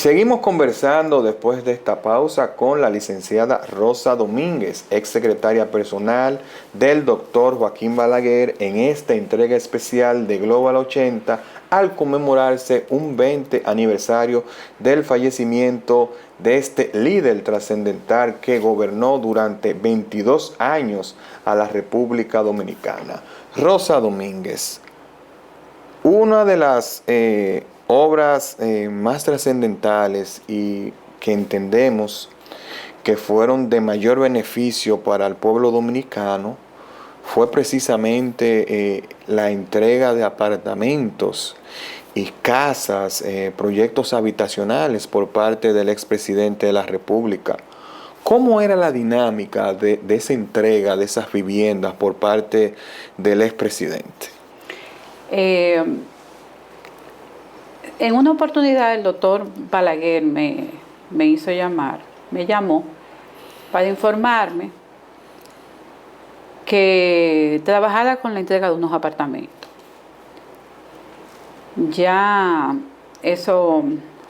Seguimos conversando después de esta pausa con la licenciada Rosa Domínguez, exsecretaria personal del doctor Joaquín Balaguer, en esta entrega especial de Global 80 al conmemorarse un 20 aniversario del fallecimiento de este líder trascendental que gobernó durante 22 años a la República Dominicana. Rosa Domínguez, una de las obras más trascendentales y que entendemos que fueron de mayor beneficio para el pueblo dominicano fue precisamente la entrega de apartamentos y casas, proyectos habitacionales por parte del expresidente de la República. ¿Cómo era la dinámica de esa entrega de esas viviendas por parte del expresidente? En una oportunidad el doctor Balaguer me llamó para informarme que trabajara con la entrega de unos apartamentos. Ya eso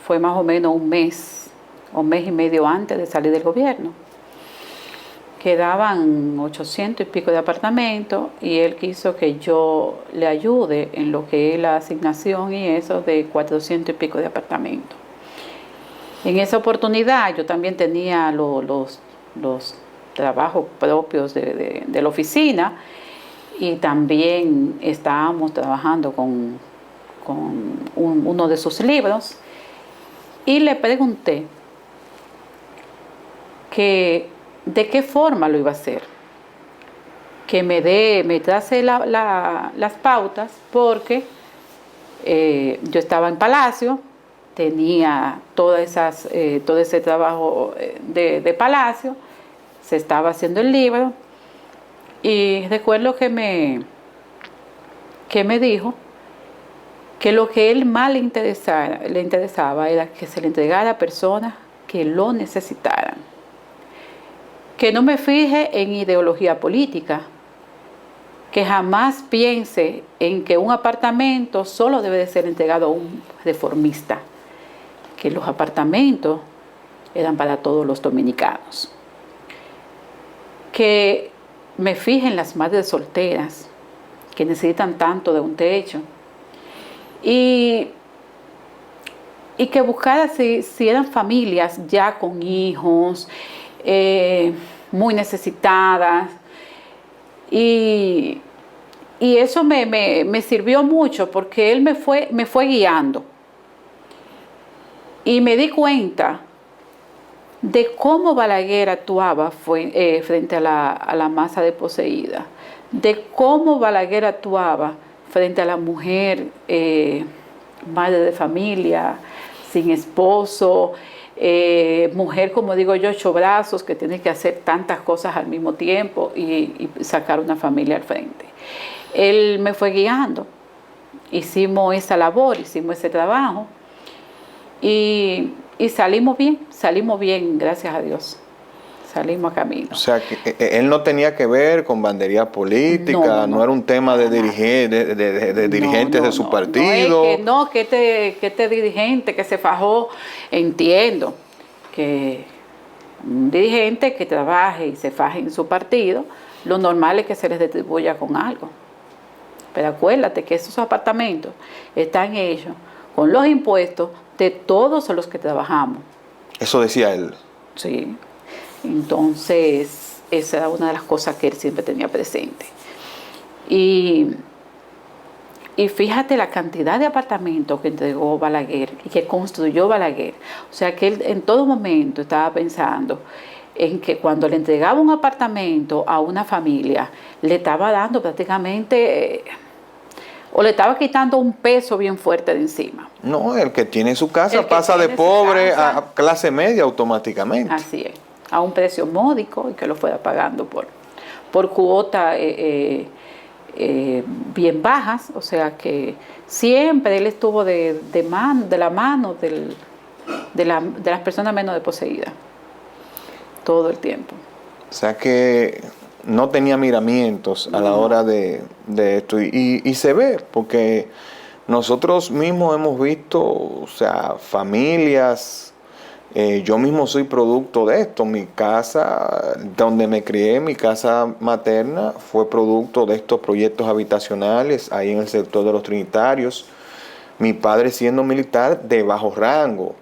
fue más o menos un mes y medio antes de salir del gobierno. Quedaban 800 y pico de apartamentos y él quiso que yo le ayude en lo que es la asignación y eso de 400 y pico de apartamentos. En esa oportunidad yo también tenía los trabajos propios de la oficina y también estábamos trabajando con uno de sus libros y le pregunté que de qué forma lo iba a hacer, que me trace las pautas, porque yo estaba en Palacio, tenía todo ese trabajo de Palacio, se estaba haciendo el libro, y recuerdo que me dijo que lo que él más le interesaba era que se le entregara a personas que lo necesitaran. Que no me fije en ideología política, que jamás piense en que un apartamento solo debe de ser entregado a un reformista, que los apartamentos eran para todos los dominicanos. Que me fije en las madres solteras, que necesitan tanto de un techo, y que buscara si eran familias ya con hijos, muy necesitadas, y eso me sirvió mucho porque él me fue guiando y me di cuenta de cómo Balaguer actuaba frente a la masa desposeída, de cómo Balaguer actuaba frente a la mujer madre de familia, sin esposo, mujer, como digo yo, 8 brazos, que tiene que hacer tantas cosas al mismo tiempo y sacar una familia al frente. Él me fue guiando, hicimos esa labor, hicimos ese trabajo y salimos bien, gracias a Dios. Salimos a camino. O sea, que él no tenía que ver con bandería política, no era un tema de dirigentes de su partido. Que este dirigente que se fajó, entiendo que un dirigente que trabaje y se faje en su partido, lo normal es que se les distribuya con algo. Pero acuérdate que esos apartamentos están hechos con los impuestos de todos los que trabajamos. Eso decía él. Sí. Entonces, esa era una de las cosas que él siempre tenía presente. Y fíjate la cantidad de apartamentos que entregó Balaguer y que construyó Balaguer. O sea, que él en todo momento estaba pensando en que cuando le entregaba un apartamento a una familia, le estaba dando prácticamente, o le estaba quitando un peso bien fuerte de encima. No, el que tiene su casa pasa de pobre a clase media automáticamente. Así es. A un precio módico y que lo fuera pagando por cuotas bien bajas, o sea que siempre él estuvo de la mano de las personas menos desposeídas, todo el tiempo. O sea que no tenía miramientos a la hora de esto y se ve, porque nosotros mismos hemos visto, o sea, familias Yo mismo soy producto de esto. Mi casa, donde me crié, mi casa materna, fue producto de estos proyectos habitacionales ahí en el sector de los Trinitarios. Mi padre siendo militar de bajo rango,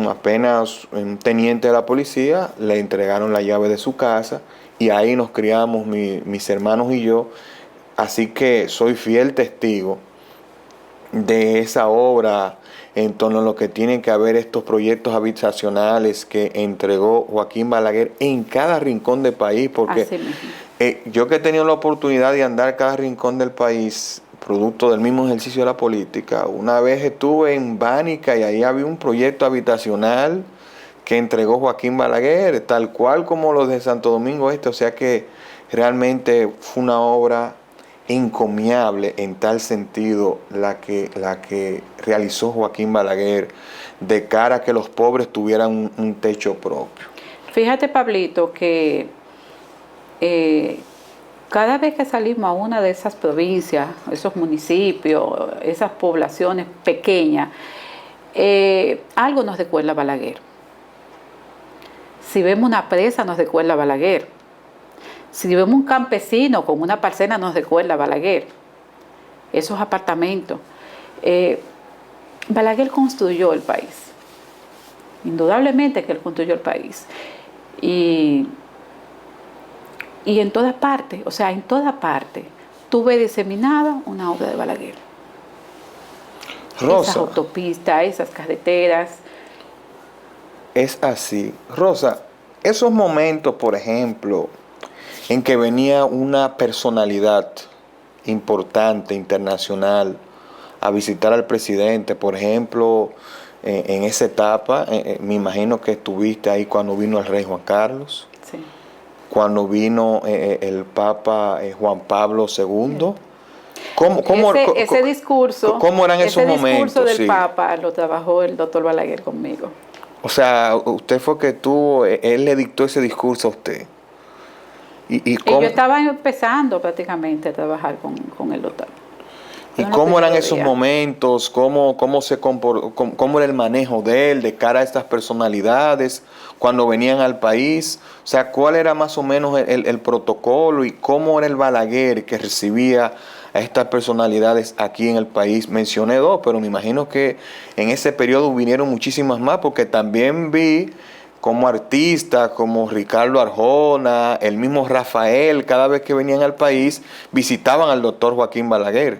apenas un teniente de la policía, le entregaron la llave de su casa y ahí nos criamos mis hermanos y yo. Así que soy fiel testigo de esa obra en torno a lo que tienen que haber estos proyectos habitacionales que entregó Joaquín Balaguer en cada rincón del país, porque yo que he tenido la oportunidad de andar cada rincón del país, producto del mismo ejercicio de la política, una vez estuve en Bánica y ahí había un proyecto habitacional que entregó Joaquín Balaguer, tal cual como los de Santo Domingo Este, o sea que realmente fue una obra encomiable en tal sentido la que realizó Joaquín Balaguer de cara a que los pobres tuvieran un techo propio. Fíjate, Pablito, que cada vez que salimos a una de esas provincias, esos municipios, esas poblaciones pequeñas, algo nos recuerda Balaguer. Si vemos una presa, nos recuerda Balaguer. Si vemos un campesino con una parcela, nos recuerda Balaguer. Esos apartamentos. Balaguer construyó el país. Indudablemente que él construyó el país. Y en todas partes, o sea, en todas partes, tuve diseminada una obra de Balaguer. Rosa, esas autopistas, esas carreteras. Es así. Rosa, esos momentos, por ejemplo, en que venía una personalidad importante, internacional, a visitar al presidente, por ejemplo, en esa etapa, me imagino que estuviste ahí cuando vino el rey Juan Carlos, Sí. cuando vino el Papa Juan Pablo II. Ese discurso, ¿Cómo eran esos momentos? Ese discurso del Sí. Papa lo trabajó el doctor Balaguer conmigo. O sea, usted fue que él le dictó ese discurso a usted. ¿Y yo estaba empezando prácticamente a trabajar con el doctor. ¿Y cómo eran esos momentos? ¿Cómo era el manejo de él de cara a estas personalidades cuando venían al país? O sea, ¿cuál era más o menos el protocolo y cómo era el Balaguer que recibía a estas personalidades aquí en el país? Mencioné dos, pero me imagino que en ese periodo vinieron muchísimas más, porque también vi como artistas, como Ricardo Arjona, el mismo Rafael, cada vez que venían al país, visitaban al doctor Joaquín Balaguer.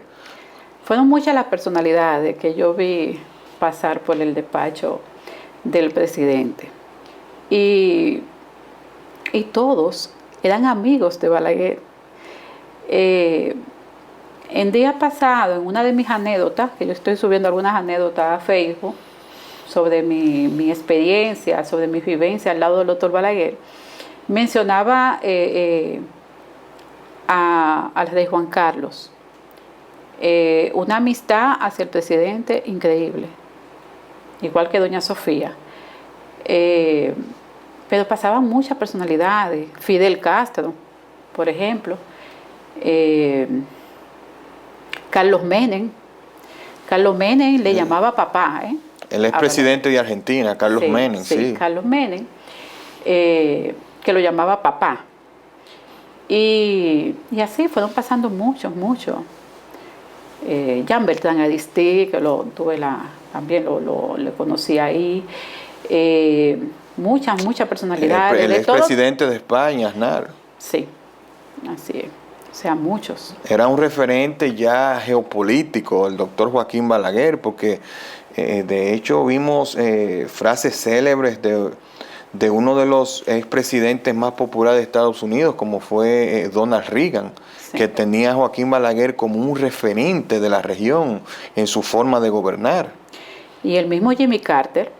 Fueron muchas las personalidades que yo vi pasar por el despacho del presidente. Y todos eran amigos de Balaguer. En día pasado, en una de mis anécdotas, que yo estoy subiendo algunas anécdotas a Facebook, sobre mi experiencia, sobre mi vivencia al lado del doctor Balaguer, mencionaba al rey Juan Carlos. Una amistad hacia el presidente increíble, igual que doña Sofía. Pero pasaban muchas personalidades. Fidel Castro, por ejemplo. Carlos Menem. Carlos Menem le llamaba papá, Él es presidente de Argentina, Carlos Menem, sí. Carlos Menem, que lo llamaba papá. Y así fueron pasando muchos. Jean Bertrand Aristide, que también le conocí ahí. Muchas personalidades. Él es presidente de España, Aznar. Sí, así es. O sea, muchos. Era un referente ya geopolítico el doctor Joaquín Balaguer, porque de hecho vimos frases célebres de uno de los expresidentes más populares de Estados Unidos, como fue Donald Reagan, sí, que tenía a Joaquín Balaguer como un referente de la región en su forma de gobernar. Y el mismo Jimmy Carter,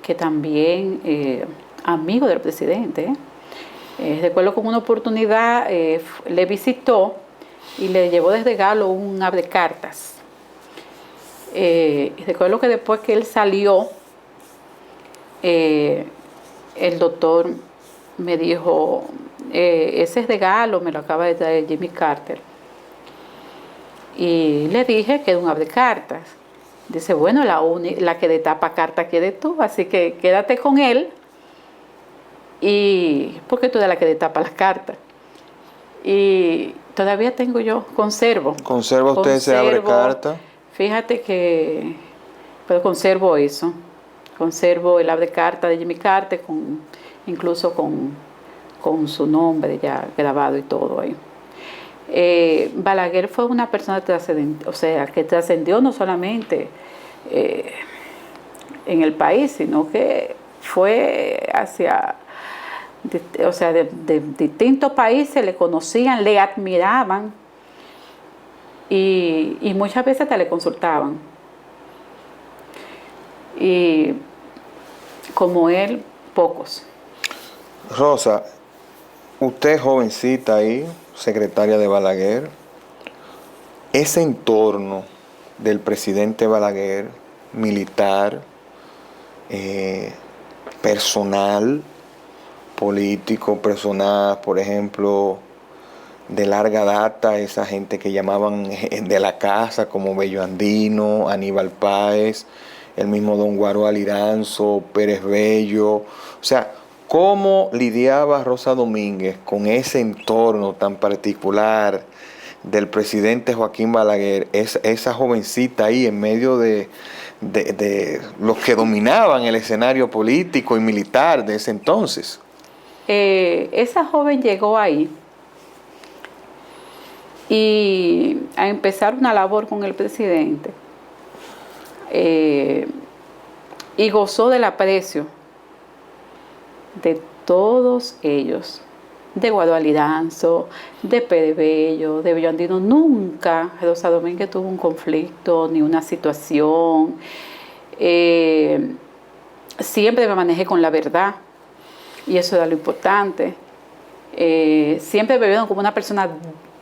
que también amigo del presidente, recuerdo con una oportunidad le visitó y le llevó de regalo un abrecartas. Recuerdo que después que él salió, el doctor me dijo, ese regalo me lo acaba de traer Jimmy Carter. Y le dije que era un abrecartas. Dice, bueno, la que destapa carta quieres tú, así que quédate con él, y porque tú eres la que destapa las cartas. Y todavía tengo yo, conservo. ¿Conserva usted ese abre carta? Fíjate que, pero conservo eso. Conservo el abre carta de Jimmy Carter, incluso con su nombre ya grabado y todo ahí. Balaguer fue una persona trascendente, o sea, que trascendió no solamente en el país, sino que fue hacia, o sea, de distintos países le conocían, le admiraban y muchas veces hasta le consultaban. Y como él, pocos. Rosa, usted jovencita ahí, secretaria de Balaguer, ese entorno del presidente Balaguer, militar, personal, político, personal, por ejemplo, de larga data, esa gente que llamaban de la casa, como Bello Andino, Aníbal Páez, el mismo don Guaro Aliranzo, Pérez Bello, o sea, ¿cómo lidiaba Rosa Domínguez con ese entorno tan particular del presidente Joaquín Balaguer, esa jovencita ahí en medio de los que dominaban el escenario político y militar de ese entonces? Esa joven llegó ahí y a empezar una labor con el presidente y gozó del aprecio de todos ellos, de Guado Aliranzo, de Pérez Bello, de Bello Andino. Nunca Rosa Domínguez tuvo un conflicto ni una situación. Siempre me manejé con la verdad y eso era lo importante. Siempre me vieron como una persona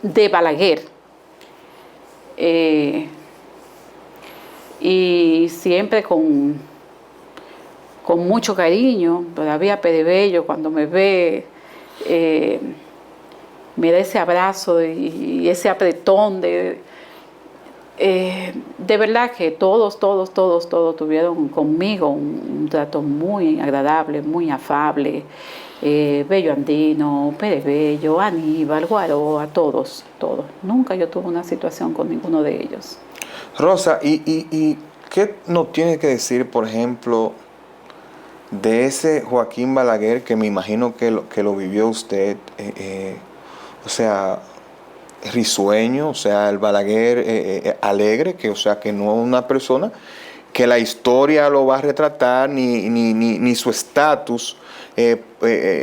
de Balaguer. Y siempre con mucho cariño. Todavía Pérez Bello, cuando me ve, me da ese abrazo y ese apretón de verdad que todos tuvieron conmigo un trato muy agradable, muy afable. Bello Andino, Pérez Bello, Aníbal, Guaro, a todos. Nunca yo tuve una situación con ninguno de ellos. Rosa, ¿y qué nos tiene que decir, por ejemplo, de ese Joaquín Balaguer, que me imagino que lo vivió usted, o sea, risueño, o sea, el Balaguer alegre, que, o sea, que no es una persona que la historia lo va a retratar, ni su estatus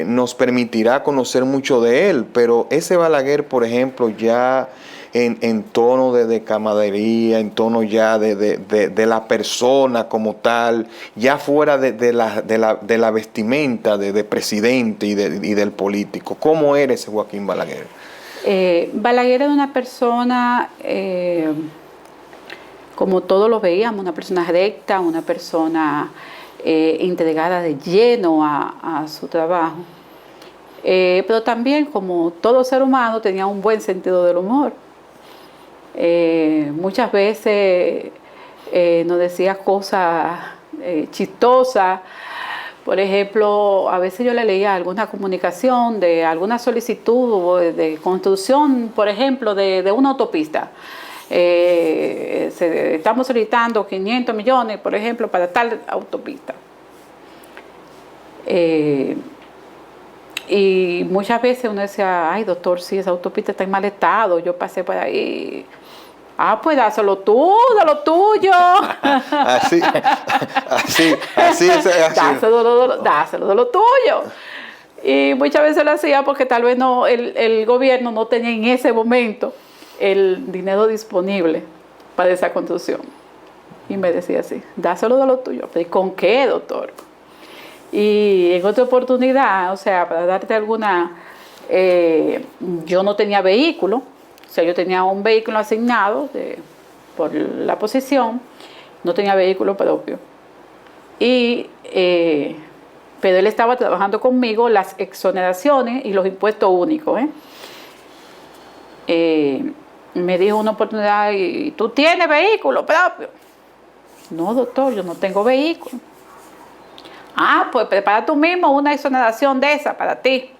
nos permitirá conocer mucho de él, pero ese Balaguer, por ejemplo, ya en tono de camaradería, en tono ya de la persona como tal, ya fuera de la vestimenta de presidente y del político. ¿Cómo era ese Joaquín Balaguer? Balaguer era una persona, como todos lo veíamos, una persona recta, una persona entregada de lleno a su trabajo. Pero también, como todo ser humano, tenía un buen sentido del humor. Muchas veces nos decía cosas chistosas. Por ejemplo, a veces yo le leía alguna comunicación de alguna solicitud de construcción, por ejemplo, de una autopista. Estamos solicitando 500 millones, por ejemplo, para tal autopista. Y muchas veces uno decía, ay, doctor, sí, esa autopista está en mal estado, yo pasé por ahí. Ah, pues dáselo tú, de lo tuyo. así. Dáselo de lo tuyo. Y muchas veces lo hacía porque tal vez no, el gobierno no tenía en ese momento el dinero disponible para esa construcción. Y me decía así, dáselo de lo tuyo. ¿Y con qué, doctor? Y en otra oportunidad, o sea, para darte alguna, yo no tenía vehículo. O sea, yo tenía un vehículo asignado por la posición, no tenía vehículo propio. Pero él estaba trabajando conmigo las exoneraciones y los impuestos únicos. Me dijo una oportunidad, ¿y tú tienes vehículo propio? No, doctor, yo no tengo vehículo. Ah, pues prepara tú mismo una exoneración de esa para ti.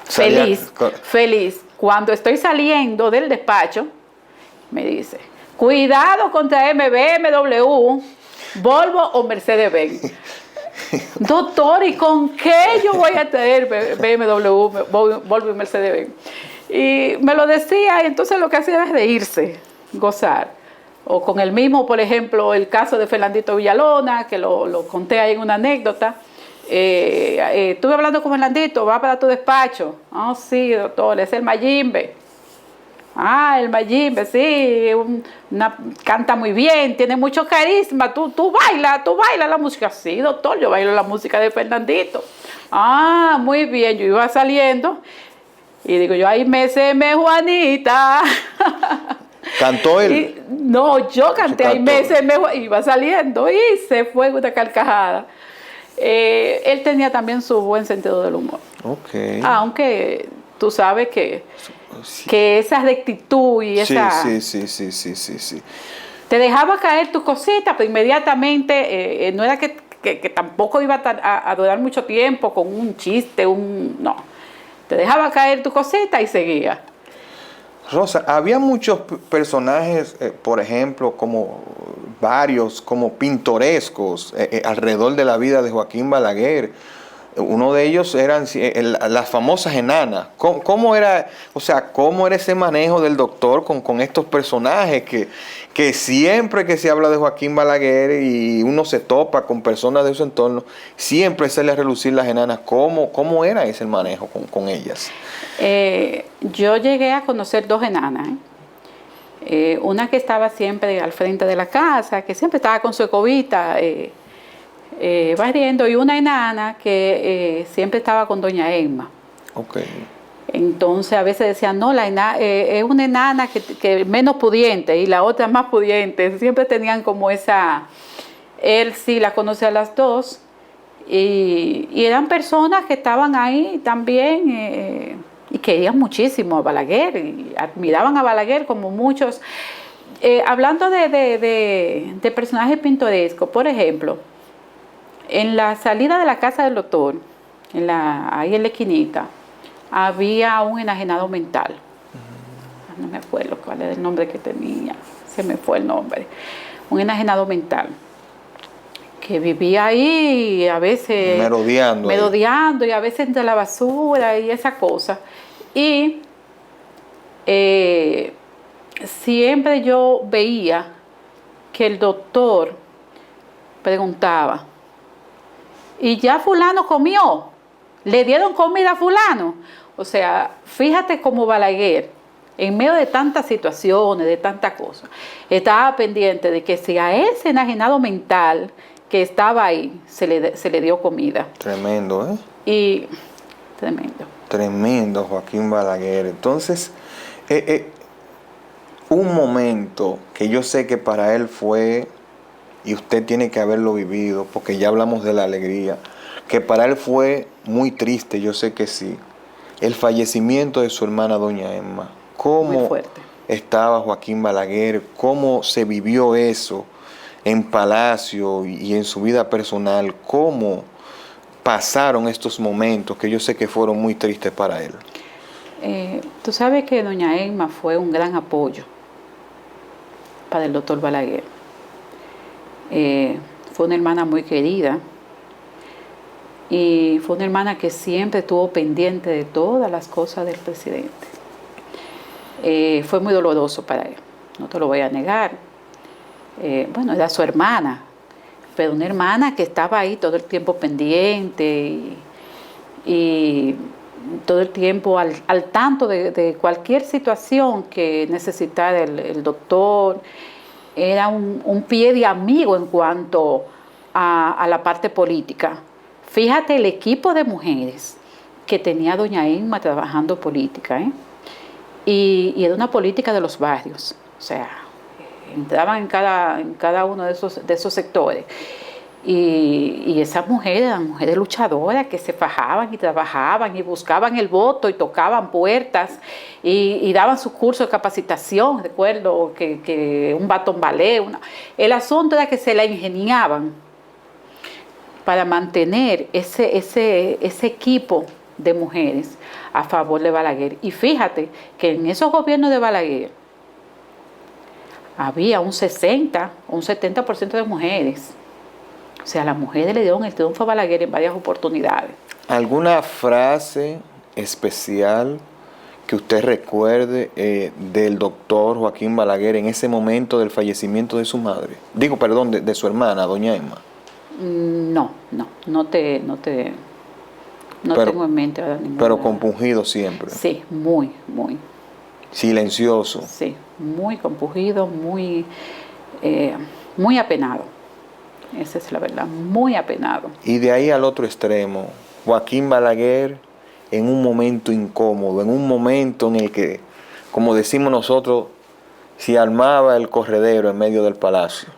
Feliz, feliz. Cuando estoy saliendo del despacho, me dice, cuidado con traerme BMW, Volvo o Mercedes-Benz. Doctor, ¿y con qué yo voy a traer BMW, Volvo y Mercedes-Benz? Y me lo decía, y entonces lo que hacía era reírse, gozar. O con el mismo, por ejemplo, el caso de Fernandito Villalona, que lo conté ahí en una anécdota. Estuve hablando con Fernandito, va para tu despacho. Ah, sí, doctor, es el Mayimbe. Ah, el Mayimbe, sí, canta muy bien, tiene mucho carisma. Tú bailas la música. Sí, doctor, yo bailo la música de Fernandito. Ah, muy bien, yo iba saliendo y digo yo, ay, me Juanita. ¿Cantó él? No, yo canté, ay, me iba saliendo y se fue una carcajada. Él tenía también su buen sentido del humor. Okay. Aunque tú sabes que esa rectitud y esa... Sí. Te dejaba caer tus cositas, pero inmediatamente, no era que tampoco iba a durar mucho tiempo con un chiste, no. Te dejaba caer tu cosita y seguía. Rosa, había muchos personajes, por ejemplo, como varios, como pintorescos, alrededor de la vida de Joaquín Balaguer. Uno de ellos eran las famosas enanas. ¿Cómo era, o sea, cómo era ese manejo del doctor con estos personajes que siempre que se habla de Joaquín Balaguer y uno se topa con personas de su entorno, siempre sale a relucir las enanas? ¿Cómo era ese manejo con ellas? Yo llegué a conocer dos enanas. Una que estaba siempre al frente de la casa, que siempre estaba con su escobita, barriendo, y una enana que siempre estaba con doña Emma. Okay. Entonces a veces decían, no, es una enana que menos pudiente y la otra más pudiente. Siempre tenían como esa... Él sí la conocía a las dos y eran personas que estaban ahí también y querían muchísimo a Balaguer y admiraban a Balaguer como muchos. Hablando de personajes pintorescos, por ejemplo, en la salida de la casa del doctor, ahí en la esquinita, había un enajenado mental. No me acuerdo cuál era el nombre que tenía, se me fue el nombre. Un enajenado mental que vivía ahí a veces merodeando y a veces entre la basura y esa cosa. Y siempre yo veía que el doctor preguntaba, ¿y ya fulano comió? ¿Le dieron comida a fulano? O sea, fíjate cómo Balaguer, en medio de tantas situaciones, de tantas cosas, estaba pendiente de que si a ese enajenado mental que estaba ahí se le dio comida. Tremendo, Tremendo. Tremendo, Joaquín Balaguer. Entonces, un momento que yo sé que para él fue, y usted tiene que haberlo vivido, porque ya hablamos de la alegría, que para él fue muy triste, yo sé que sí, el fallecimiento de su hermana doña Emma. ¿Cómo estaba Joaquín Balaguer? ¿Cómo se vivió eso en Palacio y en su vida personal? ¿Cómo pasaron estos momentos que yo sé que fueron muy tristes para él? Tú sabes que doña Emma fue un gran apoyo para el doctor Balaguer. Fue una hermana muy querida y fue una hermana que siempre estuvo pendiente de todas las cosas del presidente. Fue muy doloroso para él, no te lo voy a negar. Bueno, era su hermana, pero una hermana que estaba ahí todo el tiempo pendiente y todo el tiempo al tanto de cualquier situación que necesitara el doctor. Era un pie de amigo en cuanto a la parte política. Fíjate el equipo de mujeres que tenía doña Emma trabajando política, y era una política de los barrios, o sea, entraban en cada uno de esos sectores. Y esas mujeres eran mujeres luchadoras que se fajaban y trabajaban y buscaban el voto y tocaban puertas y daban sus cursos de capacitación, recuerdo que un batón ballet. El asunto era que se la ingeniaban para mantener ese equipo de mujeres a favor de Balaguer. Y fíjate que en esos gobiernos de Balaguer había un 60 o un 70% de mujeres. O sea, las mujeres le dieron el triunfo a Balaguer en varias oportunidades. ¿Alguna frase especial que usted recuerde del doctor Joaquín Balaguer en ese momento del fallecimiento de su madre? Digo, perdón, de su hermana, doña Emma. No tengo en mente ahora ninguna. Pero compungido siempre. Sí, muy. Silencioso. Sí, muy compungido, muy apenado. Esa es la verdad, muy apenado. Y de ahí al otro extremo, Joaquín Balaguer en un momento incómodo, en un momento en el que, como decimos nosotros, se armaba el corredero en medio del palacio.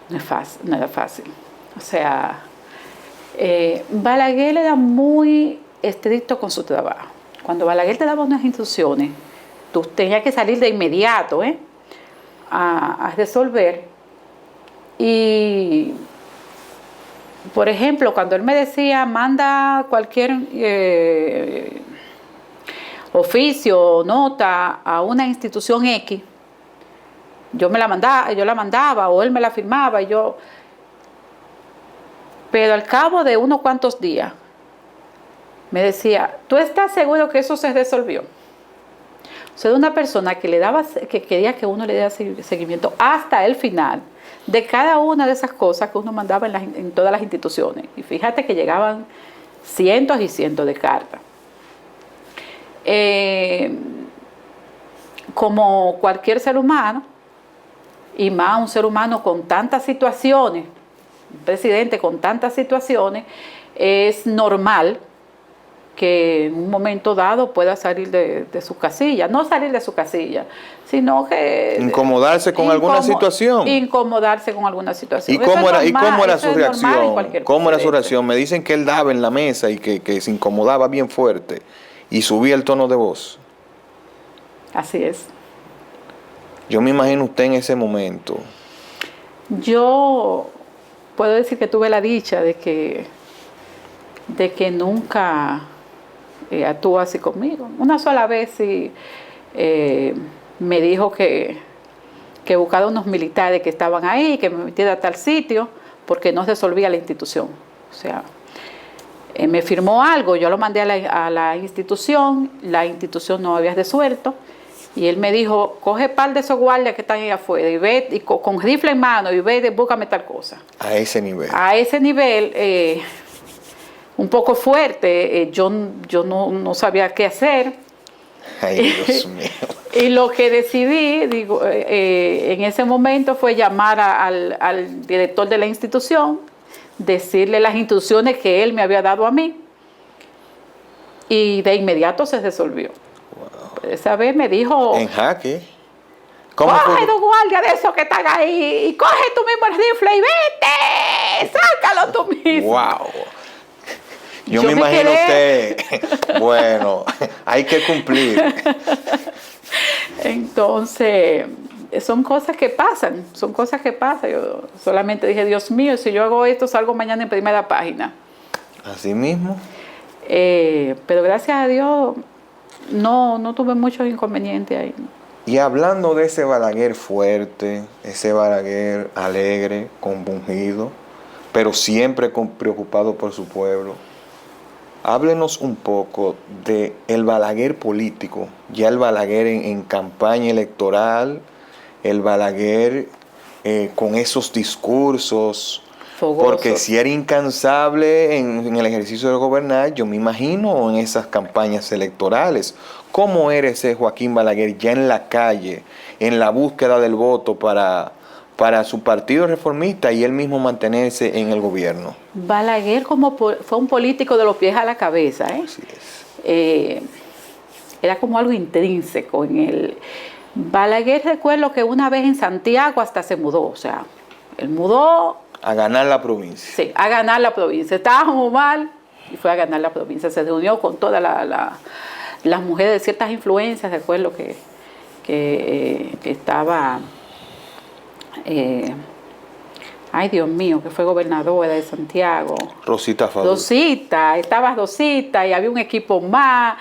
No era fácil. O sea, Balaguer era muy estricto con su trabajo. Cuando Balaguer te daba unas instrucciones, tú tenías que salir de inmediato a resolver. Y, por ejemplo, cuando él me decía, manda cualquier oficio o nota a una institución X, yo la mandaba o él me la firmaba pero al cabo de unos cuantos días me decía, ¿tú estás seguro que eso se resolvió? O sea, de una persona que quería que uno le diera seguimiento hasta el final de cada una de esas cosas que uno mandaba en todas las instituciones. Y fíjate que llegaban cientos y cientos de cartas. Como cualquier ser humano, y más un ser humano con tantas situaciones, un presidente con tantas situaciones, es normal que en un momento dado pueda salir de su casilla, no salir de su casilla, sino que... Incomodarse con alguna situación. Incomodarse con alguna situación. ¿Y cómo era su reacción? ¿Cómo era su reacción? Me dicen que él daba en la mesa y que se incomodaba bien fuerte y subía el tono de voz. Así es. Yo me imagino usted en ese momento. Yo puedo decir que tuve la dicha de que nunca actuó así conmigo. Una sola vez sí me dijo que buscara unos militares que estaban ahí, que me metiera a tal sitio, porque no resolvía la institución. O sea, me firmó algo, yo lo mandé a la institución no había resuelto, y él me dijo, coge par de esos guardias que están ahí afuera, y ve, y con rifle en mano, y ve, búscame tal cosa. A ese nivel. A ese nivel, un poco fuerte, yo no sabía qué hacer. Ay, Dios mío. Y lo que decidí, en ese momento fue llamar al director de la institución, decirle las instrucciones que él me había dado a mí, y de inmediato se resolvió. Wow. Esa vez me dijo... En jaque. Coge dos guardias de esos que están ahí, y coge tú mismo el rifle y vete, sácalo tú mismo. Wow. Yo me imagino usted, bueno, hay que cumplir. Entonces, son cosas que pasan. Yo solamente dije, Dios mío, si yo hago esto, salgo mañana en primera página. Así mismo. Pero gracias a Dios, no tuve muchos inconvenientes ahí. Y hablando de ese Balaguer fuerte, ese Balaguer alegre, compungido, pero siempre preocupado por su pueblo, háblenos un poco de el Balaguer político, ya el Balaguer en campaña electoral, el Balaguer con esos discursos, fogoso. Porque si era incansable en el ejercicio de gobernar, yo me imagino en esas campañas electorales. ¿Cómo era ese Joaquín Balaguer ya en la calle, en la búsqueda del voto para su partido reformista y él mismo mantenerse en el gobierno? Balaguer fue un político de los pies a la cabeza. Así es. Era como algo intrínseco en él. Balaguer, recuerdo que una vez en Santiago hasta se mudó, o sea, él mudó A ganar la provincia. Sí, a ganar la provincia. Estábamos mal y fue a ganar la provincia. Se reunió con todas las mujeres de ciertas influencias, recuerdo que estaba, ay Dios mío, que fue gobernadora de Santiago. Rosita Fadul. Estaba Rosita y había un equipo más.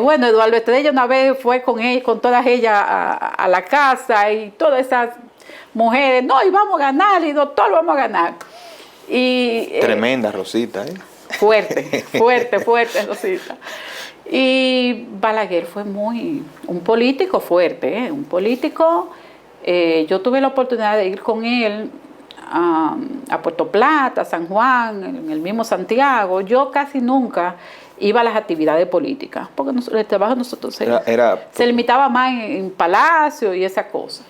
Bueno, Eduardo Estrella una vez fue con todas ellas a la casa y todas esas mujeres, no, y vamos a ganar, y doctor, vamos a ganar. Y, tremenda Rosita, ¿eh? Fuerte, Rosita. Y Balaguer fue un político fuerte, un político. Yo tuve la oportunidad de ir con él a Puerto Plata, a San Juan, en el mismo Santiago. Yo casi nunca iba a las actividades políticas, porque el trabajo de nosotros se limitaba más en palacio y esa cosa.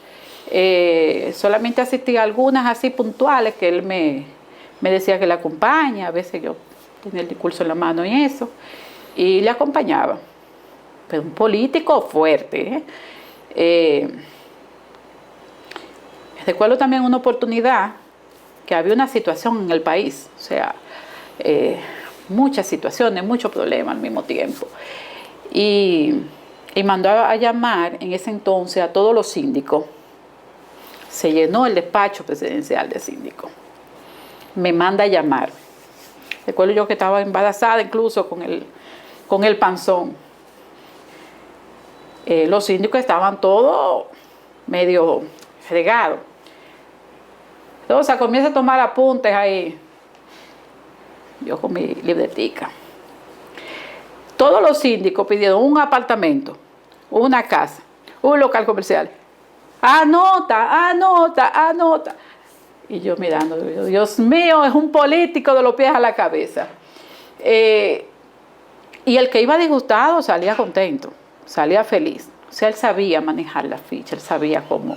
Solamente asistí a algunas así puntuales que él me decía que le acompaña, a veces yo tenía el discurso en la mano y eso, y le acompañaba. Pero un político fuerte. Recuerdo también una oportunidad que había una situación en el país, o sea, muchas situaciones, muchos problemas al mismo tiempo. Y mandó a llamar en ese entonces a todos los síndicos. Se llenó el despacho presidencial de síndico. Me manda a llamar. Recuerdo yo que estaba embarazada incluso con el panzón. Los síndicos estaban todos medio fregados. Entonces comienza a tomar apuntes ahí. Yo con mi libretica. Todos los síndicos pidieron un apartamento, una casa, un local comercial. Anota. Y yo mirando, Dios mío, es un político de los pies a la cabeza. Y el que iba disgustado salía contento, salía feliz. O sea, él sabía manejar la ficha, él sabía cómo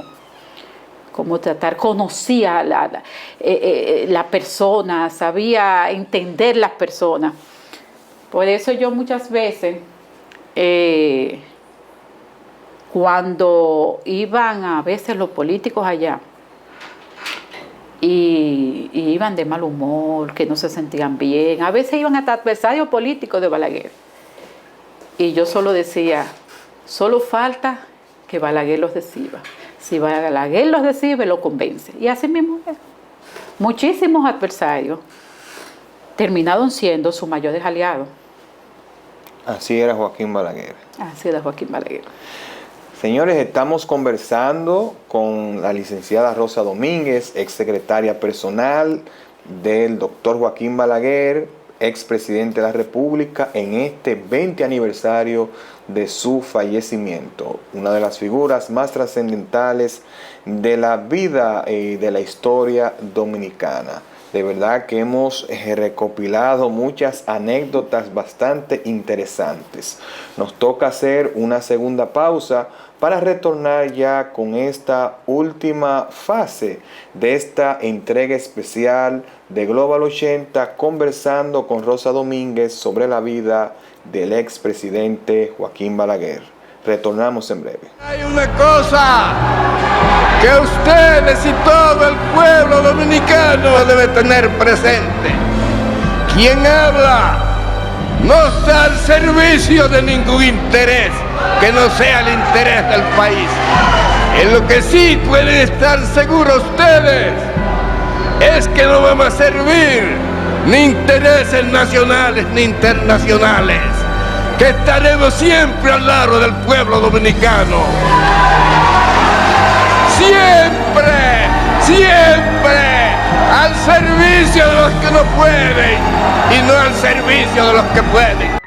tratar, conocía la persona, sabía entender las personas. Por eso yo muchas veces, cuando iban a veces los políticos allá y iban de mal humor, que no se sentían bien, a veces iban hasta adversarios políticos de Balaguer. Y yo solo decía, solo falta que Balaguer los reciba. Si Balaguer los recibe, lo convence. Y así mismo es. Muchísimos adversarios terminaron siendo sus mayores aliados. Así era Joaquín Balaguer. Así era Joaquín Balaguer. Señores, estamos conversando con la licenciada Rosa Domínguez, exsecretaria personal del doctor Joaquín Balaguer, expresidente de la República, en este 20 aniversario de su fallecimiento. Una de las figuras más trascendentales de la vida y de la historia dominicana. De verdad que hemos recopilado muchas anécdotas bastante interesantes. Nos toca hacer una segunda pausa para retornar ya con esta última fase de esta entrega especial de Global 80, conversando con Rosa Domínguez sobre la vida del expresidente Joaquín Balaguer. Retornamos en breve. Hay una cosa que ustedes y todo el pueblo dominicano debe tener presente. Quien habla no está al servicio de ningún interés que no sea el interés del país. En lo que sí pueden estar seguros ustedes es que no vamos a servir ni intereses nacionales ni internacionales, que estaremos siempre al lado del pueblo dominicano. Siempre al servicio de los que no pueden y no al servicio de los que pueden.